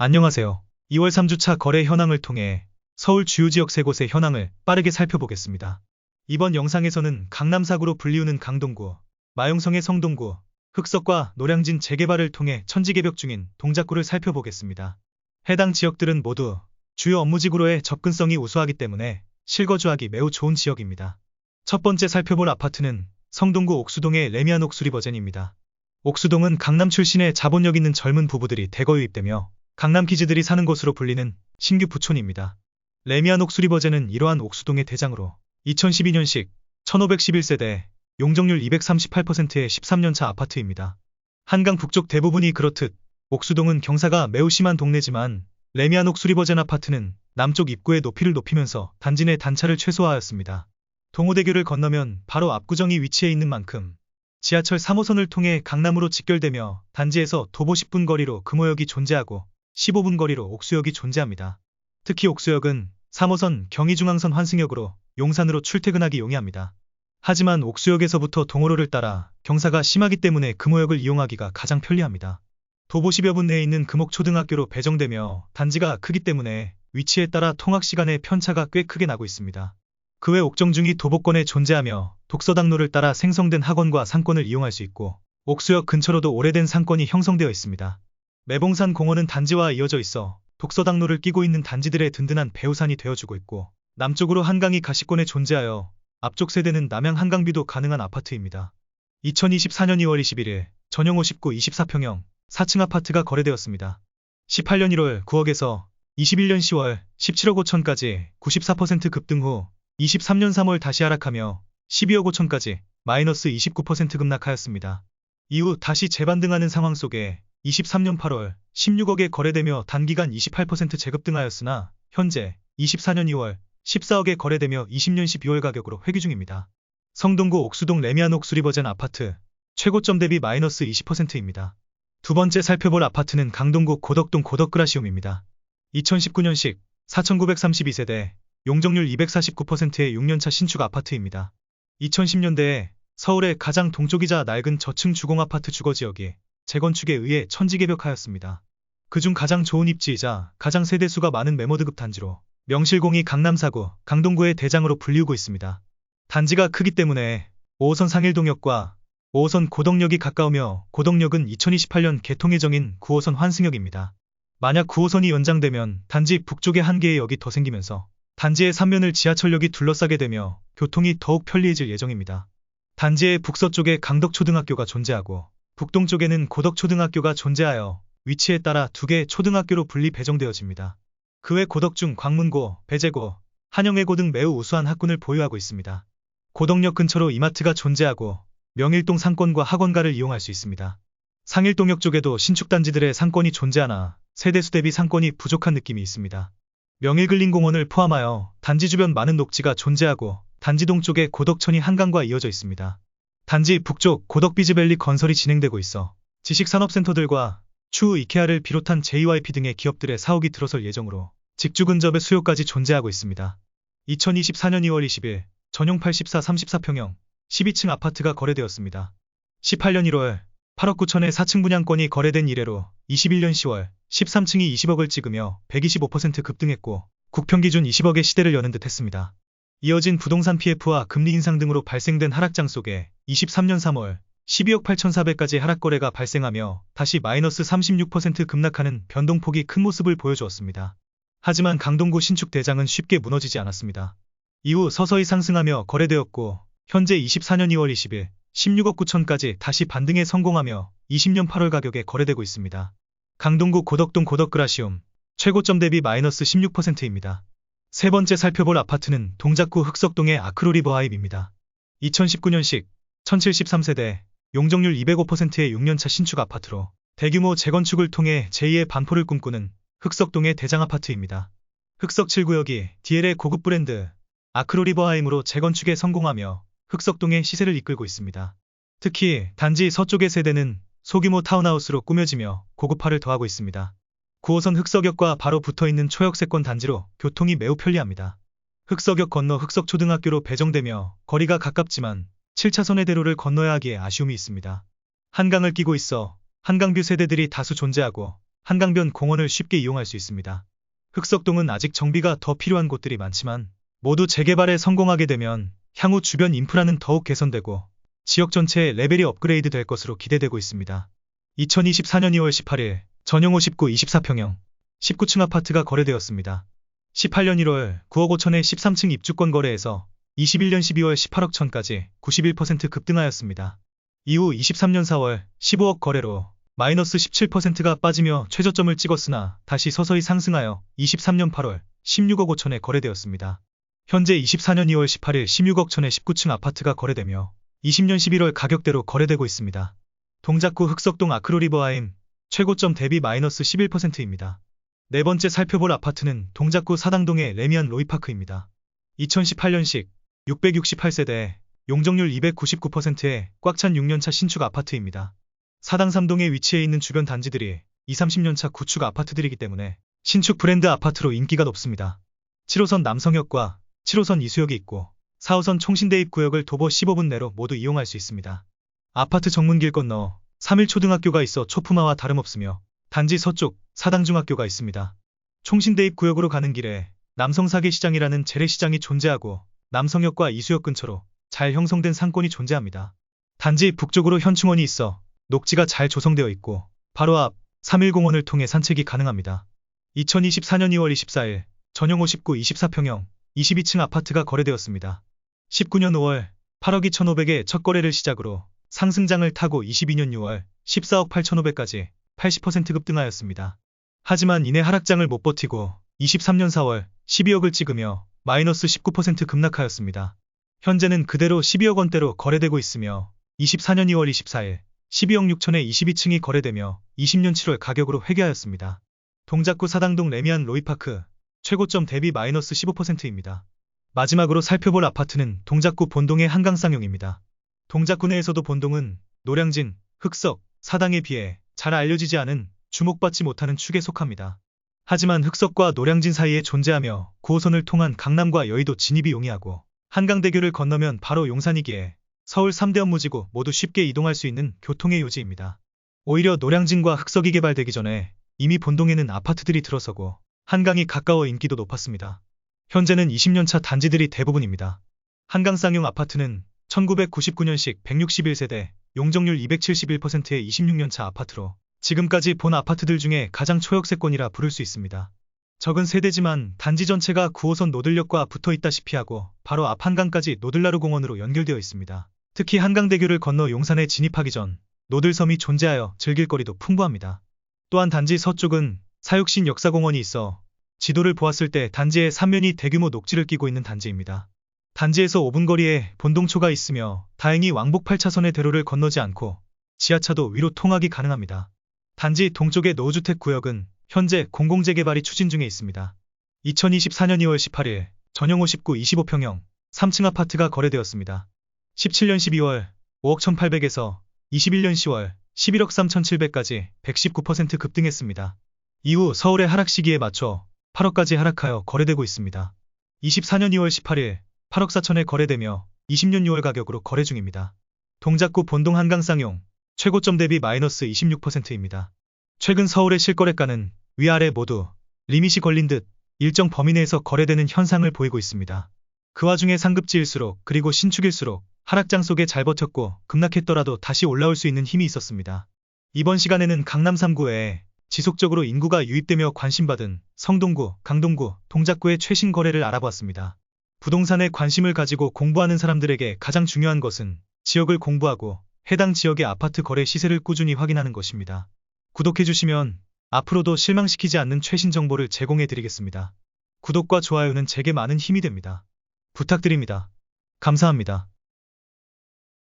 안녕하세요. 2월 3주차 거래 현황을 통해 서울 주요 지역 3곳의 현황을 빠르게 살펴보겠습니다. 이번 영상에서는 강남 4구로 불리우는 강동구, 마용성의 성동구, 흑석과 노량진 재개발을 통해 천지개벽 중인 동작구를 살펴보겠습니다. 해당 지역들은 모두 주요 업무지구로의 접근성이 우수하기 때문에 실거주하기 매우 좋은 지역입니다. 첫 번째 살펴볼 아파트는 성동구 옥수동의 레미안 옥수리버젠입니다. 옥수동은 강남 출신의 자본력 있는 젊은 부부들이 대거 유입되며 강남 키즈들이 사는 곳으로 불리는 신규 부촌입니다. 레미안 옥수리버젠은 이러한 옥수동의 대장으로 2012년식 1511세대 용적률 238%의 13년차 아파트입니다. 한강 북쪽 대부분이 그렇듯 옥수동은 경사가 매우 심한 동네지만 레미안 옥수리버젠 아파트는 남쪽 입구의 높이를 높이면서 단지 내 단차를 최소화하였습니다. 동호대교를 건너면 바로 압구정이 위치해 있는 만큼 지하철 3호선을 통해 강남으로 직결되며 단지에서 도보 10분 거리로 금호역이 존재하고 15분 거리로 옥수역이 존재합니다. 특히 옥수역은 3호선 경의중앙선 환승역으로 용산으로 출퇴근하기 용이합니다. 하지만 옥수역에서부터 동호로를 따라 경사가 심하기 때문에 금호역을 이용하기가 가장 편리합니다. 도보 10여 분 내에 있는 금옥초등학교로 배정되며 단지가 크기 때문에 위치에 따라 통학시간의 편차가 꽤 크게 나고 있습니다. 그 외 옥정중이 도보권에 존재하며 독서당로를 따라 생성된 학원과 상권을 이용할 수 있고 옥수역 근처로도 오래된 상권이 형성되어 있습니다. 매봉산 공원은 단지와 이어져 있어 독서당로를 끼고 있는 단지들의 든든한 배후산이 되어주고 있고 남쪽으로 한강이 가시권에 존재하여 앞쪽 세대는 남양 한강뷰도 가능한 아파트입니다. 2024년 2월 21일 전용 59 24평형 4층 아파트가 거래되었습니다. 18년 1월 9억에서 21년 10월 17억 5천까지 94% 급등 후 23년 3월 다시 하락하며 12억 5천까지 마이너스 29% 급락하였습니다. 이후 다시 재반등하는 상황 속에 23년 8월 16억에 거래되며 단기간 28% 재급등하였으나 현재 24년 2월 14억에 거래되며 20년 12월 가격으로 회귀 중입니다. 성동구 옥수동 레미안 옥수리버젠 아파트 최고점 대비 마이너스 20%입니다. 두 번째 살펴볼 아파트는 강동구 고덕동 고덕그라시움입니다. 2019년식 4932세대 용적률 249%의 6년차 신축 아파트입니다. 2010년대에 서울의 가장 동쪽이자 낡은 저층 주공아파트 주거지역이 재건축에 의해 천지개벽하였습니다. 그중 가장 좋은 입지이자 가장 세대수가 많은 메모드급 단지로 명실공히 강남 4구, 강동구의 대장으로 불리우고 있습니다. 단지가 크기 때문에 5호선 상일동역과 5호선 고덕역이 가까우며 고덕역은 2028년 개통 예정인 9호선 환승역입니다. 만약 9호선이 연장되면 단지 북쪽에 한 개의 역이 더 생기면서 단지의 3면을 지하철역이 둘러싸게 되며 교통이 더욱 편리해질 예정입니다. 단지의 북서쪽에 강덕초등학교가 존재하고 북동쪽에는 고덕초등학교가 존재하여 위치에 따라 두 개의 초등학교로 분리 배정되어집니다. 그 외 고덕중, 광문고, 배재고, 한영외고 등 매우 우수한 학군을 보유하고 있습니다. 고덕역 근처로 이마트가 존재하고 명일동 상권과 학원가를 이용할 수 있습니다. 상일동역 쪽에도 신축단지들의 상권이 존재하나 세대수 대비 상권이 부족한 느낌이 있습니다. 명일근린공원을 포함하여 단지 주변 많은 녹지가 존재하고 단지 동쪽에 고덕천이 한강과 이어져 있습니다. 단지 북쪽 고덕비즈밸리 건설이 진행되고 있어 지식산업센터들과 추후 이케아를 비롯한 JYP 등의 기업들의 사옥이 들어설 예정으로 직주 근접의 수요까지 존재하고 있습니다. 2024년 2월 20일 전용 84 34평형 12층 아파트가 거래되었습니다. 18년 1월 8억 9천의 4층 분양권이 거래된 이래로 21년 10월 13층이 20억을 찍으며 125% 급등했고 국평기준 20억의 시대를 여는 듯 했습니다. 이어진 부동산 PF와 금리 인상 등으로 발생된 하락장 속에 23년 3월 12억 8,400까지 하락 거래가 발생하며 다시 마이너스 36% 급락하는 변동폭이 큰 모습을 보여주었습니다. 하지만 강동구 신축 대장은 쉽게 무너지지 않았습니다. 이후 서서히 상승하며 거래되었고 현재 24년 2월 20일 16억 9천까지 다시 반등에 성공하며 20년 8월 가격에 거래되고 있습니다. 강동구 고덕동 고덕그라시움 최고점 대비 마이너스 16%입니다. 세 번째 살펴볼 아파트는 동작구 흑석동의 아크로리버하입입니다. 2019년식 1073세대 용적률 205%의 6년차 신축 아파트로 대규모 재건축을 통해 제2의 반포를 꿈꾸는 흑석동의 대장 아파트입니다. 흑석 7구역이 DL의 고급 브랜드 아크로리버하임으로 재건축에 성공하며 흑석동의 시세를 이끌고 있습니다. 특히 단지 서쪽의 세대는 소규모 타운하우스로 꾸며지며 고급화를 더하고 있습니다. 9호선 흑석역과 바로 붙어있는 초역세권 단지로 교통이 매우 편리합니다. 흑석역 건너 흑석초등학교로 배정되며 거리가 가깝지만 7차선의 대로를 건너야 하기에 아쉬움이 있습니다. 한강을 끼고 있어 한강뷰 세대들이 다수 존재하고 한강변 공원을 쉽게 이용할 수 있습니다. 흑석동은 아직 정비가 더 필요한 곳들이 많지만 모두 재개발에 성공하게 되면 향후 주변 인프라는 더욱 개선되고 지역 전체의 레벨이 업그레이드 될 것으로 기대되고 있습니다. 2024년 2월 18일 전용 59 24평형 19층 아파트가 거래되었습니다. 18년 1월 9억 5천에 13층 입주권 거래에서 21년 12월 18억 천까지 91% 급등하였습니다. 이후 23년 4월 15억 거래로 마이너스 17%가 빠지며 최저점을 찍었으나 다시 서서히 상승하여 23년 8월 16억 5천에 거래되었습니다. 현재 24년 2월 18일 16억 천에 19층 아파트가 거래되며 20년 11월 가격대로 거래되고 있습니다. 동작구 흑석동 아크로리버하임 최고점 대비 마이너스 11%입니다. 네 번째 살펴볼 아파트는 동작구 사당동의 레미안 로이파크입니다. 2018년식 668세대 용적률 299%의 꽉 찬 6년차 신축 아파트입니다. 사당 3동에 위치해 있는 주변 단지들이 20-30년차 구축 아파트들이기 때문에 신축 브랜드 아파트로 인기가 높습니다. 7호선 남성역과 7호선 이수역이 있고 4호선 총신대입 구역을 도보 15분 내로 모두 이용할 수 있습니다. 아파트 정문길 건너 3일초등학교가 있어 초품화와 다름없으며 단지 서쪽 사당중학교가 있습니다. 총신대입 구역으로 가는 길에 남성사계시장이라는 재래시장이 존재하고 남성역과 이수역 근처로 잘 형성된 상권이 존재합니다. 단지 북쪽으로 현충원이 있어 녹지가 잘 조성되어 있고 바로 앞 3일공원을 통해 산책이 가능합니다. 2024년 2월 24일 전용 59 24평형 22층 아파트가 거래되었습니다. 19년 5월 8억 2,500에 첫 거래를 시작으로 상승장을 타고 22년 6월 14억 8,500까지 80% 급등하였습니다. 하지만 이내 하락장을 못 버티고 23년 4월 12억을 찍으며 마이너스 19% 급락하였습니다. 현재는 그대로 12억 원대로 거래되고 있으며 24년 2월 24일 12억 6천에 22층이 거래되며 20년 7월 가격으로 회귀하였습니다. 동작구 사당동 레미안 로이파크 최고점 대비 마이너스 15%입니다. 마지막으로 살펴볼 아파트는 동작구 본동의 한강쌍용입니다. 동작구 내에서도 본동은 노량진, 흑석, 사당에 비해 잘 알려지지 않은 주목받지 못하는 축에 속합니다. 하지만 흑석과 노량진 사이에 존재하며 9호선을 통한 강남과 여의도 진입이 용이하고 한강대교를 건너면 바로 용산이기에 서울 3대 업무지구 모두 쉽게 이동할 수 있는 교통의 요지입니다. 오히려 노량진과 흑석이 개발되기 전에 이미 본동에는 아파트들이 들어서고 한강이 가까워 인기도 높았습니다. 현재는 20년차 단지들이 대부분입니다. 한강쌍용 아파트는 1999년식 161세대 용적률 271%의 26년차 아파트로 지금까지 본 아파트들 중에 가장 초역세권이라 부를 수 있습니다. 적은 세대지만 단지 전체가 9호선 노들역과 붙어 있다시피 하고 바로 앞 한강까지 노들나루 공원으로 연결되어 있습니다. 특히 한강대교를 건너 용산에 진입하기 전 노들섬이 존재하여 즐길 거리도 풍부합니다. 또한 단지 서쪽은 사육신 역사공원이 있어 지도를 보았을 때 단지의 3면이 대규모 녹지를 끼고 있는 단지입니다. 단지에서 5분 거리에 본동초가 있으며 다행히 왕복 8차선의 대로를 건너지 않고 지하차도 위로 통학이 가능합니다. 단지 동쪽의 노후주택 구역은 현재 공공재개발이 추진 중에 있습니다. 2024년 2월 18일 전용 59 25평형 3층 아파트가 거래되었습니다. 17년 12월 5억 1,800에서 21년 10월 11억 3,700까지 119% 급등했습니다. 이후 서울의 하락 시기에 맞춰 8억까지 하락하여 거래되고 있습니다. 24년 2월 18일 8억 4천에 거래되며 20년 6월 가격으로 거래 중입니다. 동작구 본동 한강쌍용 최고점 대비 마이너스 26%입니다. 최근 서울의 실거래가는 위아래 모두 리밋이 걸린 듯 일정 범위 내에서 거래되는 현상을 보이고 있습니다. 그 와중에 상급지일수록 그리고 신축일수록 하락장 속에 잘 버텼고 급락했더라도 다시 올라올 수 있는 힘이 있었습니다. 이번 시간에는 강남 3구에 지속적으로 인구가 유입되며 관심받은 성동구, 강동구, 동작구의 최신 거래를 알아보았습니다. 부동산에 관심을 가지고 공부하는 사람들에게 가장 중요한 것은 지역을 공부하고 해당 지역의 아파트 거래 시세를 꾸준히 확인하는 것입니다. 구독해주시면 앞으로도 실망시키지 않는 최신 정보를 제공해드리겠습니다. 구독과 좋아요는 제게 많은 힘이 됩니다. 부탁드립니다. 감사합니다.